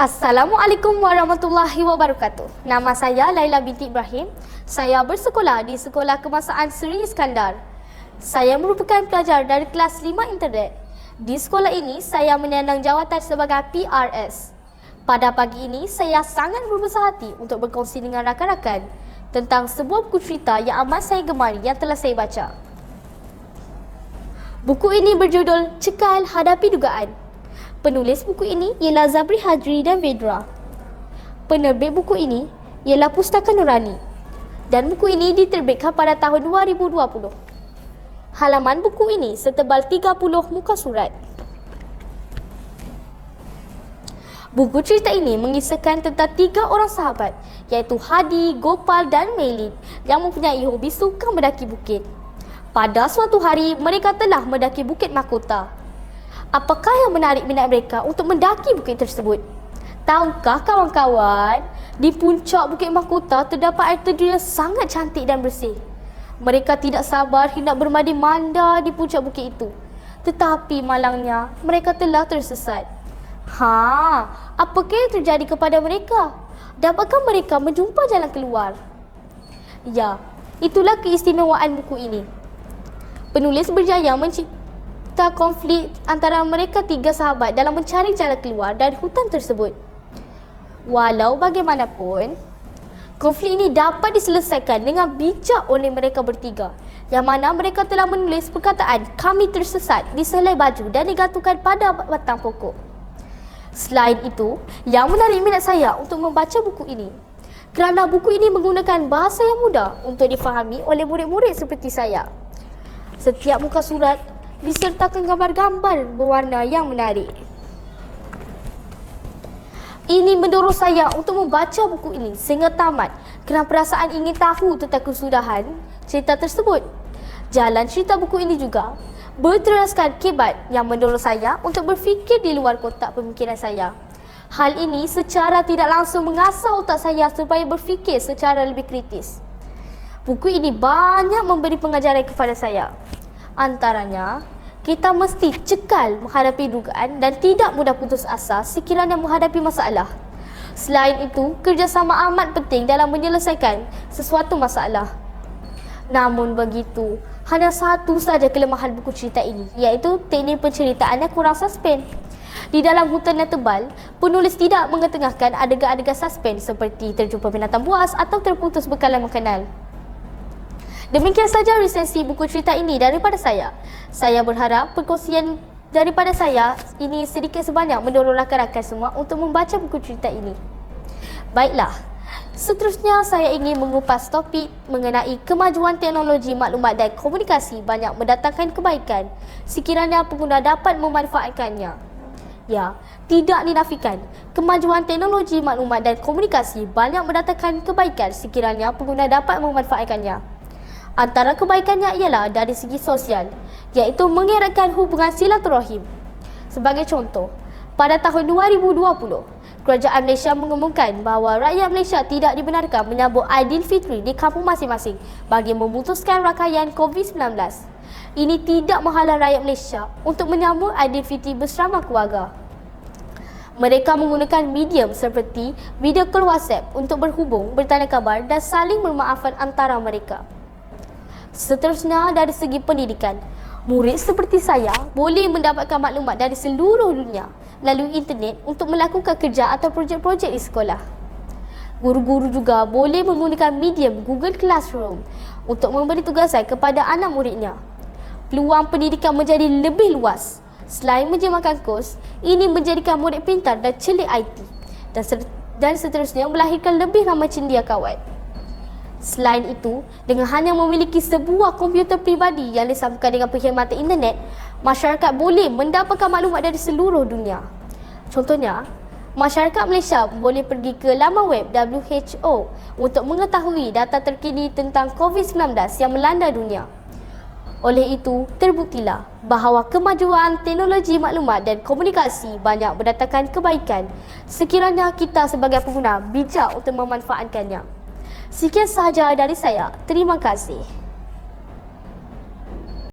Assalamualaikum warahmatullahi wabarakatuh. Nama saya Laila binti Ibrahim. Saya bersekolah di Sekolah Kebangsaan Seri Iskandar. Saya merupakan pelajar dari kelas 5 Internet. Di sekolah ini, saya menyandang jawatan sebagai PRS. Pada pagi ini, saya sangat berbesar hati untuk berkongsi dengan rakan-rakan tentang sebuah buku cerita yang amat saya gemari yang telah saya baca. Buku ini berjudul Cekal Hadapi Dugaan. Penulis buku ini ialah Zabri Hadri dan Vedra. Penerbit buku ini ialah Pustaka Nurani dan buku ini diterbitkan pada tahun 2020. Halaman buku ini setebal 30 muka surat. Buku cerita ini mengisahkan tentang 3 orang sahabat iaitu Hadi, Gopal dan Melin yang mempunyai hobi suka mendaki bukit. Pada suatu hari mereka telah mendaki Bukit Mahkota. Apakah yang menarik minat mereka untuk mendaki bukit tersebut? Tahukah kawan-kawan, di puncak Bukit Mahkota terdapat air terjun yang sangat cantik dan bersih. Mereka tidak sabar hendak bermandi manda di puncak bukit itu. Tetapi malangnya, mereka telah tersesat. Apakah yang terjadi kepada mereka? Dapatkah mereka menjumpa jalan keluar? Ya, itulah keistimewaan buku ini. Penulis berjaya menciptakan konflik antara mereka 3 sahabat dalam mencari jalan keluar dari hutan tersebut. Walau bagaimanapun, konflik ini dapat diselesaikan dengan bijak oleh mereka bertiga, yang mana mereka telah menulis perkataan "kami tersesat" di selai baju dan digantungkan pada batang pokok. Selain itu, yang menarik minat saya untuk membaca buku ini kerana buku ini menggunakan bahasa yang mudah untuk difahami oleh murid-murid seperti saya. Setiap muka surat disertakan gambar-gambar berwarna yang menarik. Ini mendorong saya untuk membaca buku ini sehingga tamat kerana perasaan ingin tahu tentang kesudahan cerita tersebut. Jalan cerita buku ini juga berteraskan kibat yang mendorong saya untuk berfikir di luar kotak pemikiran saya. Hal ini secara tidak langsung mengasah otak saya supaya berfikir secara lebih kritis. Buku ini banyak memberi pengajaran kepada saya. Antaranya, kita mesti cekal menghadapi dugaan dan tidak mudah putus asa sekiranya menghadapi masalah. Selain itu, kerjasama amat penting dalam menyelesaikan sesuatu masalah. Namun begitu, hanya satu saja kelemahan buku cerita ini, iaitu teknik penceritaan yang kurang suspense. Di dalam hutan yang tebal, penulis tidak mengetengahkan adegan-adegan suspense seperti terjumpa binatang buas atau terputus bekalan makanan. Demikian saja resensi buku cerita ini daripada saya. Saya berharap perkongsian daripada saya ini sedikit sebanyak mendorong rakan-rakan semua untuk membaca buku cerita ini. Baiklah, seterusnya saya ingin mengupas topik mengenai kemajuan teknologi maklumat dan komunikasi banyak mendatangkan kebaikan sekiranya pengguna dapat memanfaatkannya. Ya, tidak dinafikan, kemajuan teknologi maklumat dan komunikasi banyak mendatangkan kebaikan sekiranya pengguna dapat memanfaatkannya. Antara kebaikannya ialah dari segi sosial, iaitu mengeratkan hubungan silaturahim. Sebagai contoh, pada tahun 2020, Kerajaan Malaysia mengumumkan bahawa rakyat Malaysia tidak dibenarkan menyambut Aidilfitri di kampung masing-masing bagi memutuskan rangkaian COVID-19. Ini tidak menghalang rakyat Malaysia untuk menyambut Aidilfitri bersama keluarga. Mereka menggunakan medium seperti video call WhatsApp untuk berhubung, bertanya khabar dan saling bermaafan antara mereka. Seterusnya, dari segi pendidikan, murid seperti saya boleh mendapatkan maklumat dari seluruh dunia melalui internet untuk melakukan kerja atau projek-projek di sekolah. Guru-guru juga boleh menggunakan medium Google Classroom untuk memberi tugasan kepada anak muridnya. Peluang pendidikan menjadi lebih luas. Selain menjemakan kos, ini menjadikan murid pintar dan celik IT dan seterusnya melahirkan lebih ramai cendekiawan. Selain itu, dengan hanya memiliki sebuah komputer pribadi yang disambungkan dengan perkhidmatan internet, masyarakat boleh mendapatkan maklumat dari seluruh dunia. Contohnya, masyarakat Malaysia boleh pergi ke laman web WHO untuk mengetahui data terkini tentang COVID-19 yang melanda dunia. Oleh itu, terbuktilah bahawa kemajuan teknologi maklumat dan komunikasi banyak mendatangkan kebaikan sekiranya kita sebagai pengguna bijak untuk memanfaatkannya. Sekian sahaja dari saya. Terima kasih.